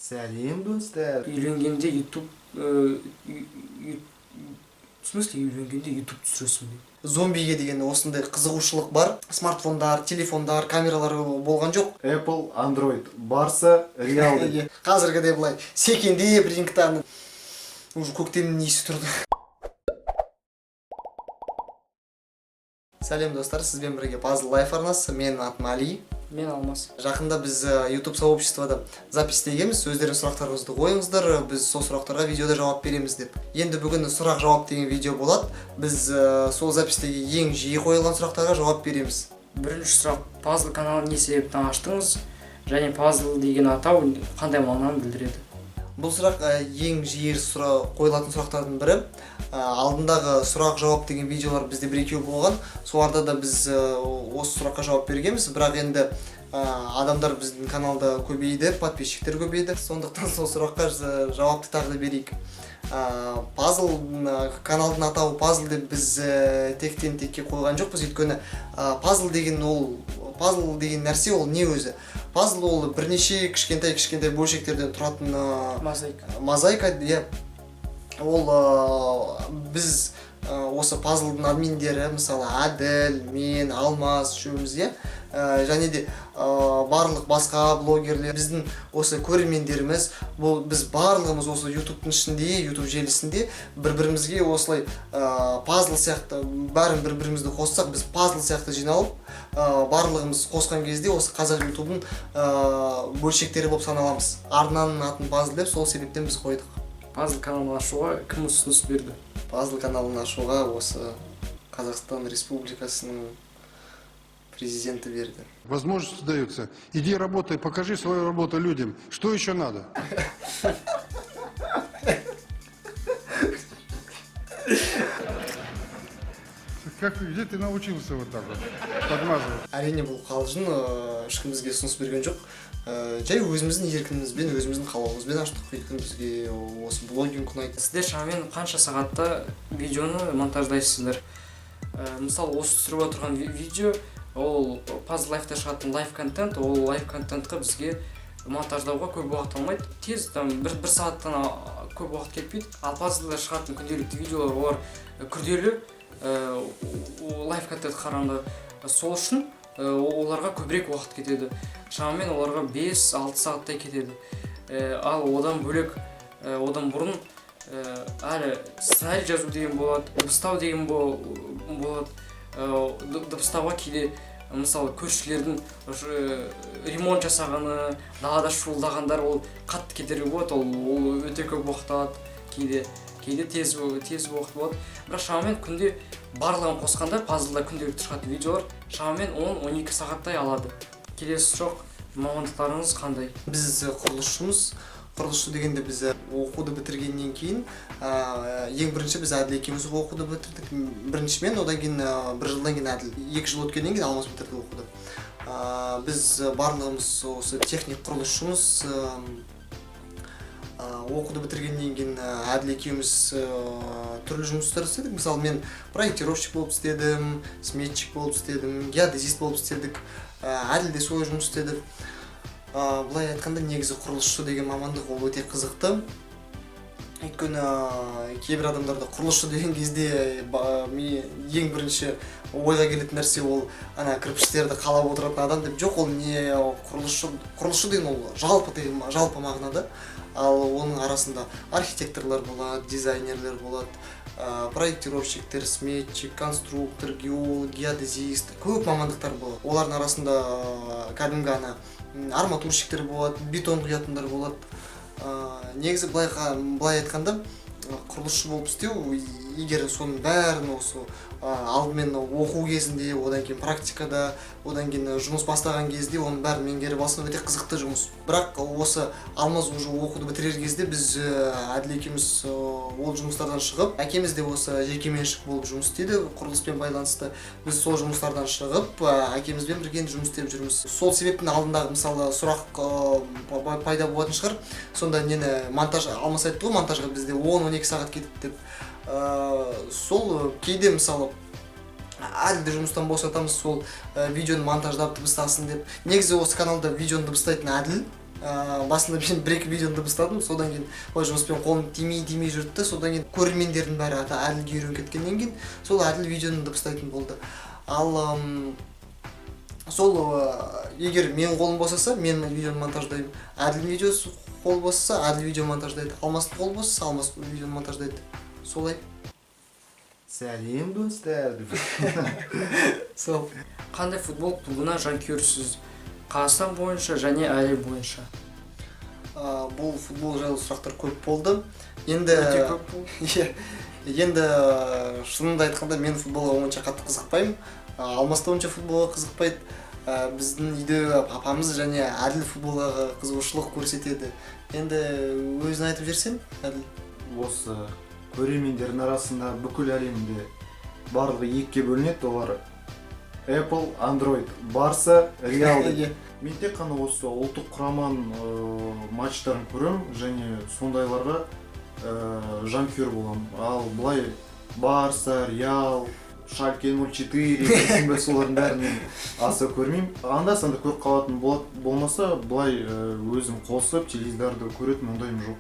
Сәлем достар. Үйленгенде YouTube в смысле үйленгенде YouTube түсіресің бе? Зомбиге деген осындай қызығушылық бар. Смартфондар, телефондар, камералар болған жоқ. Apple, Android барса реалды. Қазіргідей былай секендеп рингтан уже көктемнің иісі тұрды. Сәлем достар, сізбен бірге Puzzle Life арнасы. Менің атым Али. Мен Алмас. Жақында біз YouTube сообществода запистегенбіз. Өздеріңіз сұрақтарыңызды қойыңыздар, біз сол сұрақтарға видеода жауап береміз деп. Енді бүгін сұрақ жауап деген видео болады. Біз сол запистеге ең жиі қойылған сұрақтарға жауап береміз. Бірінші сұрақ, Puzzle каналын не себептен аштыңыз? Және Puzzle деген атау қандай мағынаны білдіреді? Бұл сұрақ ең жиі қойылатын сұрақтардың бірі. Алдындағы сұрақ жауап деген видеолар бізде бір-екеу болған. Соларда да біз осы сұраққа жауап бергенбіз. Бірақ енді адамдар біздің каналда көбейді, подписчиктер көбейді. Сондықтан сол сұраққа жауапты тағы да берейік. Puzzle каналдың атауы Puzzle деп біз тектен текке қойған жоқпыз. Өйткені Puzzle деген нәрсе ол не өзі? Puzzle ол бірнеше кішкентай бөлшектерден тұратын мозаика. Ол біз осы Puzzle'дың админдері, мысалы Әділ, мен, Алмас үшеуміз, және де барлық басқа блогерлер, біздің осы көрермендеріміз, біз барлығымыз осы YouTube'ның ішінде, YouTube желісінде бір-бірімізге осылай Puzzle сияқты, бәрін бір-бірімізді қоссақ, біз Puzzle сияқты жиналып, барлығымыз қосқан кезде осы қазақ YouTube'ның бөлшектері болып саналамыз. Арнаның атын Puzzle деп, сол себептен біз қойдық. Puzzle каналын ашуға кім ұсыныс берді? Puzzle каналын ашуға осы Қазақстан Республикасының президенті берді. Возможность дается. Иди работай, покажи свою работу людям. Что еще надо? Где ты научился вот так вот подмазывать? Әрине бұл қалжың, ешкім бізге ұсыныс берген жоқ. Жай өзіміздің еркімізбен, өзіміздің қалауымызбен аштық. Өйткені бізге осы блогинг ұнайды. Сіздер шамамен қанша сағатта видеоны монтаждайсыздар? Мысалы, осы түсіріп отырған видео, ол Puzzle Life'та шығатын лайв контент, ол лайв контентқа бізге монтаждауға көп уақыт алмайды. Тез, бір сағаттан көп уақыт кетпейді. Ал Puzzle'да шығатын күнделікті видеолар, олар күрделі лайв контент қарағанда. Сол үшін оларға көбірек уақыт кетеді. Шамамен оларға 5-6 сағаттай кетеді. Ал одан бөлек, одан бұрын әлі сценарий жазу деген болады, дыбыстау деген болады. Дыбыстауға кейде мысалы көршілердің ремонт жасағаны, далада шуылдағандар ол қатты кетерге болады, ол өте көп уақыт алады, кейде тез уақыт болады. Бірақ шамамен күнде барлығын қосқанда Puzzle'да күнделікті шығатын видеолар шамамен 10-12 сағаттай алады. Келесі сұрақ, мамандықтарыңыз қандай? Біз құрылысшы дегенде біз оқуды бітіргеннен кейін ең бірінші біз Әділ екеуміз оқуды бітірдік. Бірінші мен, одан кейін бір жылдан кейін Әділ. 2 жыл өткеннен кейін Алмас бітірді оқуды. Біз барлығымыз осы техник құрылысшымыз. Оқуды бітіргеннен кейін Әділ екеуміз түрлі жұмыстар істедік. Мысалы мен проектировщик болып істедім, сметчик болып істедім, геодезист болып істедік. Әділ де солай жұмыс істеді. Бұлай айтқанда негізі құрылысшы деген мамандық ол өте қызықты. Өйткені кейбір адамдарда құрылысшы деген кезде ең бірінші ойға келетін нәрсе ол кірпіштерді қалап отыратын адам деп. Жоқ, ол не құрылысшы деген ол жалпы мағынада. Ал оның арасында архитекторлар болады, дизайнерлер болады, проектировщиктер, сметчик, конструктор, геолог, геодезист, көп мамандықтар болады. Олардың арасында кәдімгі арматурщиктер болады, бетон құятындар болады. Негізі былай айтқанда құрылысшы болып істеу, егер соның бәрін осы алдымен оқу кезінде, одан кейін практикада, одан кейін жұмыс бастаған кезде оның бәрін меңгеріп алсаң өте қызықты жұмыс. Бірақ осы Алмаз уже оқуды бітірер кезде біз Әділ екеуміз ол жұмыстардан шығып, әкеміз де осы жекеменшік болып жұмыс істейді, құрылыспен байланысты. Біз сол жұмыстардан шығып, әкемізбен бірге жұмыс істеп жүрміз. Сол себептің алдындағы мысалы сұрақ пайда болатын шығар. Сонда монтаж, Алмас айтты ғой, монтажға бізде 10-12 сағат кетеді деп. Сол кейде мысалы Әділді жұмыстан босатамыз, сол видеоны монтаждап дыбыстасын деп. Негізі осы каналда видеоны дыбыстайтын Әділ, басында мен 1-2 видеоны дыбыстадым, содан кейін ой жұмыспен қолым тимей жүрді да, содан кейін көрермендердің бәрі әділге үйреніп кеткеннен кейін сол әділ видеоны дыбыстайтын болды. Ал сол егер менің қолым босаса, мен видеоны монтаждаймын. Әділ видеосы қол босаса, әділ видео монтаждайды. Алмастың қол босаса, Алмас видеоны монтаждайды. Солай. Сәлем достар. Сол. Қандай футбол клубына жанкүйерсіз? Қазақстан бойынша және әлем бойынша? Бұл футбол жайлы сұрақтар көп болды. Енді Өте көп болды. енді шынымды айтқанда мен футболға онша қатты қызықпаймын. Алмас та онша футболға қызықпайды. Біздің үйде папамыз және әділ футболға қызығушылық көрсетеді. Енді өзін айтып жерсем, әділ. Осы көрермендердің арасында бүкіл әлемде барлығы екіге бөлінеді, олар Apple, Android, Barça, Real. Мен тек қана осы ұлттық құраманың матчтарын көремін және сондайларға жанкүйер боламын. Ал былай Barça, Real, Шальке 04, солардың бәрін аса көрмеймін. Анда-санда көріп қалатын болмаса, былай өзім қосып теледидарды көретін ондайым жоқ.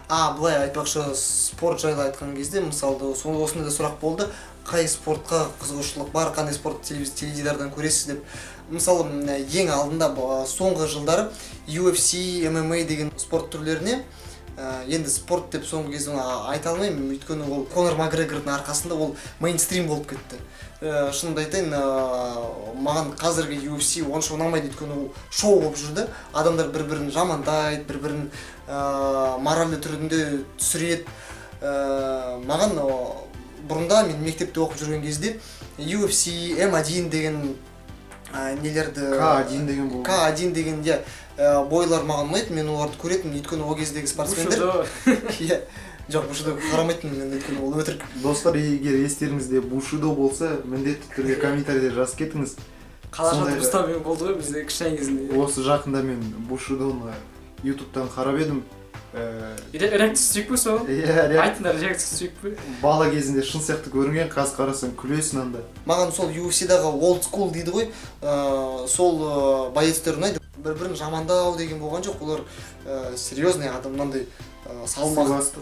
Былай айтпақшы, спорт жайлы айтқан кезде, мысалы, осындай сұрақ болды. Қай спортқа қызығушылық бар, қандай спорт теледидардан көресіз деп. Мысалы, ең алдында соңғы жылдары UFC, MMA деген спорт түрлеріне енді спорт деп соңғы кезде айта алмаймын, өйткені ол Конор Макгрегордың арқасында ол мейнстрим болып кетті. Шынымды айтайын, маған қазіргі UFC онша ұнамайды, өйткені ол шоу болып жүрді. Адамдар бір-бірін жамандайды, бір-бірін моральды түрінде түсіреді. Маған бұрында мен мектепте оқып жүрген кезде UFC, M1 деген нелерді... К1 деген болды. К1 деген, бойлар маған ұнайды, мен оларды көретін, өйткені ол кездегі спортсмендер. Жоқ, бушидо қарамайтын, мен өйткені ол өтірік. Достар, егер естеріңізде бушидо болса, міндетті түрде комментарийде жазып кетіңіз. Қалаша дыбыстаумен болды ғой бізде кішкене кезінде. Осы жақында мен бушидоны ютубтан қарап едім. Реакция сүйік пе сол? Айтыңдар, реакция сүйік пе? Бала кезінде шын сияқты көрінген, қазір қарасаң күлесің анда. Маған сол UFC-дағы old school дейді ғой, сол боецтер ұнайды. Бір-бірін жамандау деген болған жоқ, олар серьезный адам, мынандай салмақты.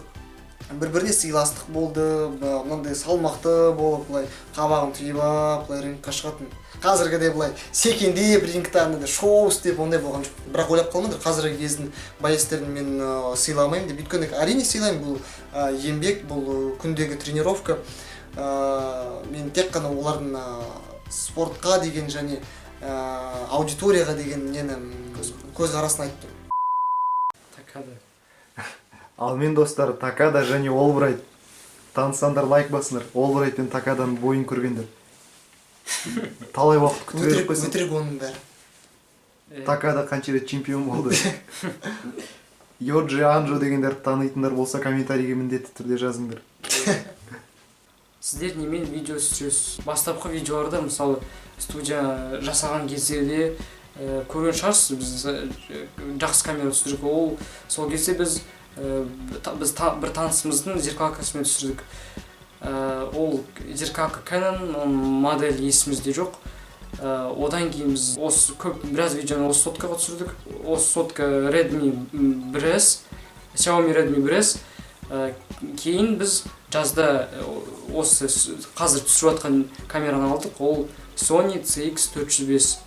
Бір-біріне сыйластық болды, мынандай салмақты болып, былай қабағын түйіп алып, былай рингқа шығатын. Қазіргідей былай секендеп рингта шоу істеп ондай болған жоқ. Бірақ ойлап қалмаңдар, қазіргі кездің боецтерін мен сыйламаймын деп. Өйткені әрине сыйлаймын, бұл еңбек, бұл күндегі тренировка. Мен тек қана олардың спортқа деген және аудиторияға деген нені көзқарасын айттым. Такада. Ал мен достар, Такада және Олбрайт. Танысаңдар лайк басыңдар. Олбрайт пен Такаданың бойын көргендер. Талай уақыт күтіп беріп қойсын. Өтірік оның бәрі. Такада қанша рет чемпион болды. Йоджи Анжо дегендерді танитындар болса комментарийге міндетті түрде жазыңдар. Сіздер немен видео түсіресіз? Бастапқы видеоларда, мысалы, студия жасаған кездерде көрген шығарсыз, біз жақсы камера түсірдік. Сол кезде біз бір танысымыздың зеркалкасымен түсірдік. Ол зеркалка Canon модель есімізде жоқ. Одан кейін біз біраз видеоны осы соткаға түсірдік. Осы сотка Redmi 1S, Xiaomi Redmi 1S. Кейін біз жазда осы қазір түсіріп жатқан камераны алдық. Ол Sony CX405.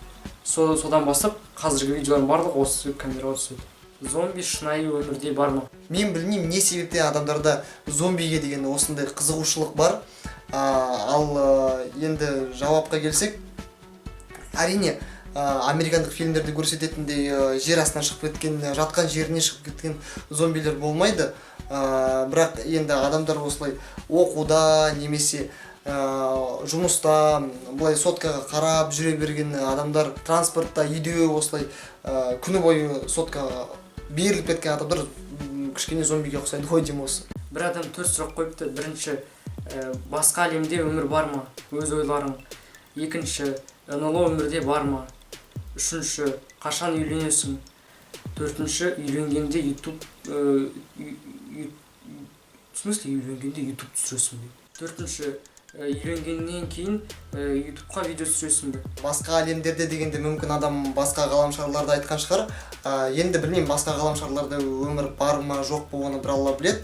Содан бастап қазіргі видеолардың барлығы осы камераға түседі. Зомби шынайы өмірде бар ма? Мен білмеймін, не себептен адамдарда зомбиге деген осындай қызығушылық бар. Ал енді жауапқа келсек, әрине американдық фильмдерде көрсететіндей жер астынан шығып кеткен, жатқан жеріне шығып кеткен зомбилер болмайды. Бірақ енді адамдар осылай оқуда немесе жұмыста, бұлай соткаға қарап жүре берген адамдар, транспортта, үйде осылай күні бойы соткаға беріліп кеткен адамдар кішкене зомбиге ұқсайды ғой деймін осы. Бір адам 4 сұрақ қойыпты. Бірінші, басқа әлемде өмір бар ма? Өз ойларың. Екінші, НЛО өмірде бар ма? Үшінші, қашан үйленесің? Төртінші, үйленгенде YouTube в смысле үйленгенде YouTube түсіресің бе? Төртінші, үйленгеннен кейін ютубқа видео түсіресің бе? Басқа әлемдерде дегенде мүмкін адам басқа ғаламшарларда айтқан шығар. Енді білмеймін, басқа ғаламшарларда өмір бар ма жоқ па, оны бір Алла біледі.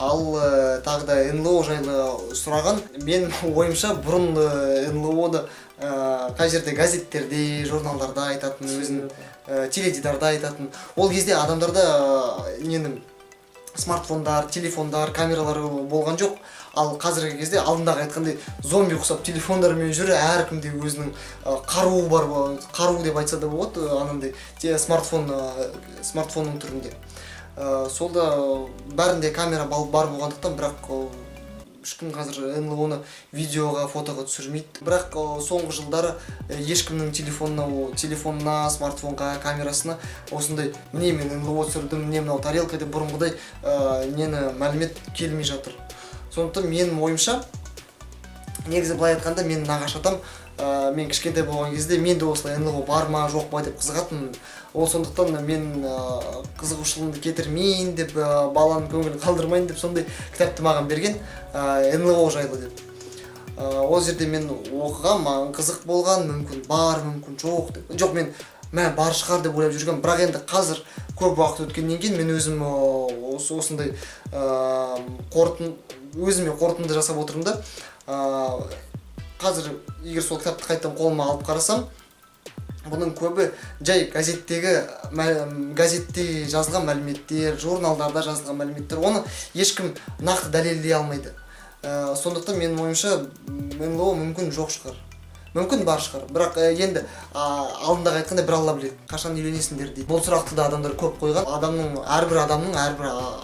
Ал тағы да НЛО жайлы сұраған, мен ойымша бұрын НЛО-ды қай жерде газеттерде, журналдарда айтатын, өзін теледидарда айтатын. Ол кезде адамдарда смартфондар, телефондар, камералар болған жоқ. Ал қазіргі кезде алдындағы айтқандай зомби ұқсап телефондармен жүр, әркімде өзінің қаруы бар, қару деп айтса да болады, анандай смартфонның түрінде. Солда бәрінде камера бар болғандықтан, бірақ ешкім қазір НЛО-ны видеоға, фотоға түсірмейді. Бірақ соңғы жылдары ешкімнің телефонына, смартфонға, камерасына осындай міне мен НЛО түсірдім, міне мынау тарелка деп бұрынғыдай мәлімет келмей жатыр. Сондықтан менің ойымша, негізі былай айтқанда, менің нағашы атам, мен кішкентай болған кезде мен де осылай НЛО бар ма жоқ па деп қызығатынмын. Ол сондықтан мен қызығушылығымды кетірмейін деп, баланың көңілін қалдырмайын деп сондай кітапты маған берген, НЛО жайлы деп. Ол жерде мен оқыған, маған қызық болған, мүмкін бар, мүмкін жоқ деп. Жоқ, мен бар шығар деп ойлап жүрген, бірақ енді қазір көп уақыт өткеннен кейін мен өзім осындай өзіме қорытынды жасап отырмын да. Қазір егер сол кітапты қайтадан қолыма алып қарасам, бұның көбі жай газетте жазылған мәліметтер, журналдарда жазылған мәліметтер, оны ешкім нақты дәлелдей алмайды. Сондықтан менің ойымша НЛО мүмкін жоқ шығар, мүмкін бар шығар. Бірақ енді алдындағы айтқандай бір Алла біледі, қашан үйленесіңдер дейді. Бұл сұрақты да адамдар көп қойған. Әрбір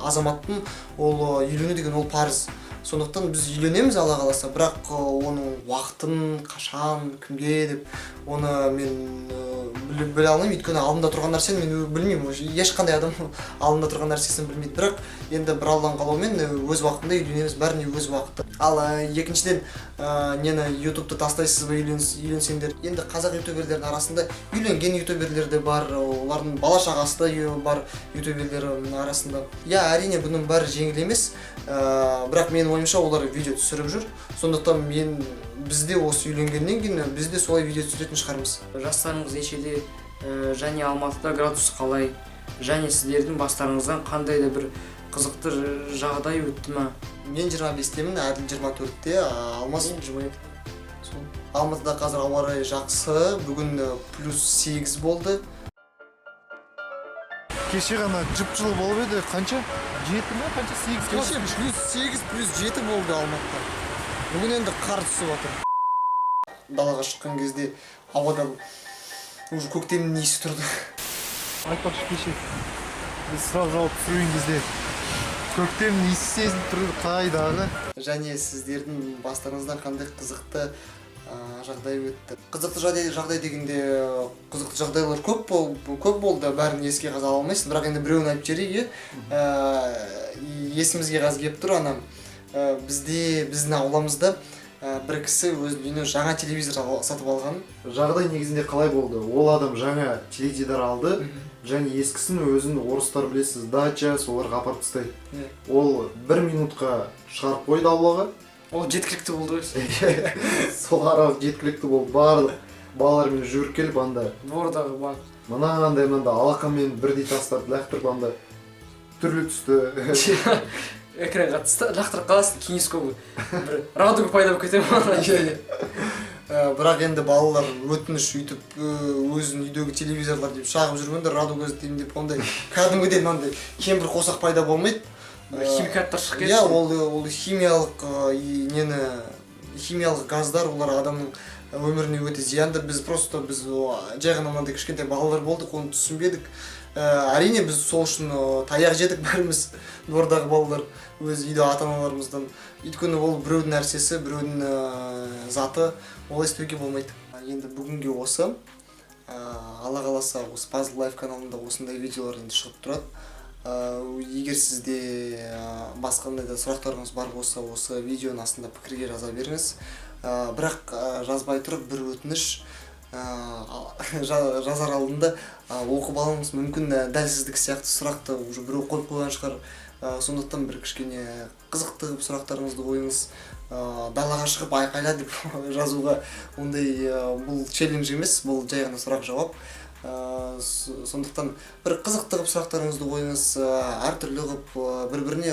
азаматтың ол үйлену деген ол парыз. Сондықтан біз үйленеміз Алла қаласа, бірақ оның уақытын, қашан, кімге деп, оны мен біле алмаймын. Өйткені алдында тұрған нәрсені мен білмеймін. Ешқандай адам алдында тұрған нәрсесін білмейді. Бірақ енді бір Алланың қалауымен өз уақытында үйленеміз, бәріне өз уақыты. Ал екіншіден, ютубты тастайсыз ба үйленсеңдер. Енді қазақ ютуберлердің арасында үйленген ютуберлер де бар, олардың бала шағасы да бар ютуберлердің арасында. Әрине бұның бәрі жеңіл емес, бірақ менің ойымша олар видео түсіріп жүр. Сондықтан бізде осы үйленгеннен кейін бізде солай видео түсіретін шығармыз. Жастарыңыз нешеде, және Алматыда градус қалай, және сіздердің бастарыңыздан қандай да бір қызықты жағдай өтті ма? Мен 25-темін, Әділ 24-те, Алмас 27. Алматыда қазір ауа райы жақсы, бүгін +8 болды. Кеше ғана жып-жылы болып еді, қанша? 7 ма? Қанша? 8 Кеше +8, +7 болды Алматыда. Бүгін енді қар түсіп жатыр. Далаға шыққан кезде ауада уже көктемнің иісі тұрды. Айтпақшы, кеше сұрақ жауап түсірген кезде көктемнің иісі сезіліп тұрды, қайдағы. Және сіздердің бастарыңыздан қандай қызықты жағдай өтті. Қызықты жағдай дегенде қызықты жағдайлар көп болды, бәрін еске қаза алмайсың, бірақ енді біреуін айтып жіберейік. Есімізге қазір келіп тұр, біздің ауламызда бір кісі өзінің үйіне жаңа телевизор сатып алған. Жағдай негізінде қалай болды? Ол адам жаңа теледидар алды, және ескісін өзін орыстар білесіз, дача, соларға апарып тастайды. Ол 1 минутқа шығарып қойды аулаға. Ол жеткілікті болды ғой. Сол аралық жеткілікті болды. Барлық балалармен жүріп келіп, анда двордағы бар. Мынандай алақанмен бірдей тастап лақтырып, анда түрлі түсті Экранға лақтырып қаласың, кеңес көбі. Бір радуга пайда болып кетер ма? Бірақ енді балалар өтініш үйтіп өзінің үйдегі телевизорлар деп шағып жүргенде радуга іздеймін деп, ондай кәдімгіден мынандай кемпір қосақ пайда болмайды. Химикаттар шығып кетті. Ол химиялық газдар, олар адамның өміріне өте зиянды. Біз жай ғана мынандай кішкентай балалар болдық, оны түсінбедік. Әрине біз сол үшін таяқ жедік бәріміз, двордағы балалар, өз үйде ата-аналарымыздан. Өйткені ол біреудің нәрсесі, біреудің заты, олай істеуге болмайды. Енді бүгінге осы, Алла қаласа, осы Puzzle Life каналында осындай видеолар енді шығып тұрады. Егер сізде басқандай да сұрақтарыңыз бар болса, осы видеоның астында пікірге жаза беріңіз. Бірақ жазбай тұрып бір өтініш, жазар алдында окуп алыңыз. Мүмкүн дәлсиздик сыяктуу суракты уже бирөө коюп койгон шығар. Сондықтан бір кішкене қызықты сұрақтарыңызды қойыңыз. Далаға шығып айқайла деп жазуға ондай бұл челлендж емес, бұл жай ғана сұрақ жауап. Сондықтан бір қызықты сұрақтарыңызды қойыңыз, әртүрлі қылып бір-біріне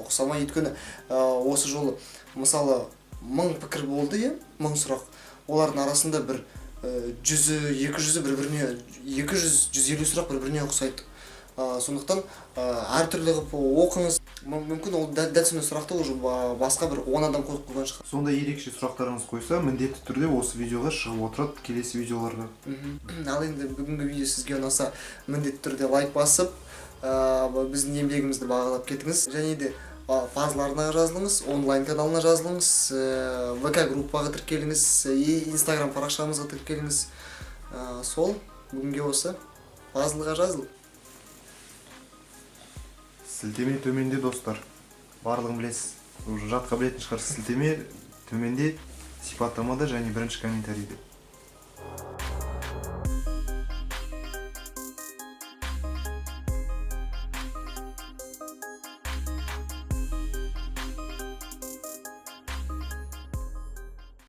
ұқсамай. Өйткені осы жолы мысалы 1000 пікір болды, 1000 сұрақ. Олардың арасында бір 100-200 бір-біріне 200-150 сұрақ бір-біріне ұқсайды. Сондықтан әртүрлі қылып оқыңыз. Мүмкін ол дәл сұрақты уже басқа бір 10 адам қойып қойған шығар. Сондай ерекше сұрақтарыңыз қойса, міндетті түрде осы видеоға шығып отырады келесі видеоларға. Ал енді бүгінгі видео сізге ұнаса, міндетті түрде лайк басып, біздің еңбегімізді бағалап кетіңіз. Және де Пазл арнаға жазылыңыз, онлайн каналына жазылыңыз, ВК группаға тіркеліңіз, Инстаграм парақшамызға тіркеліңіз. Сол бүгінге осы Пазлға жазыл. Сілтеме төменде достар. Барлығын білесіз. Уже жатқа білетін шығарсыз. Сілтеме төменде, сипаттамада және бірінші комментарийде.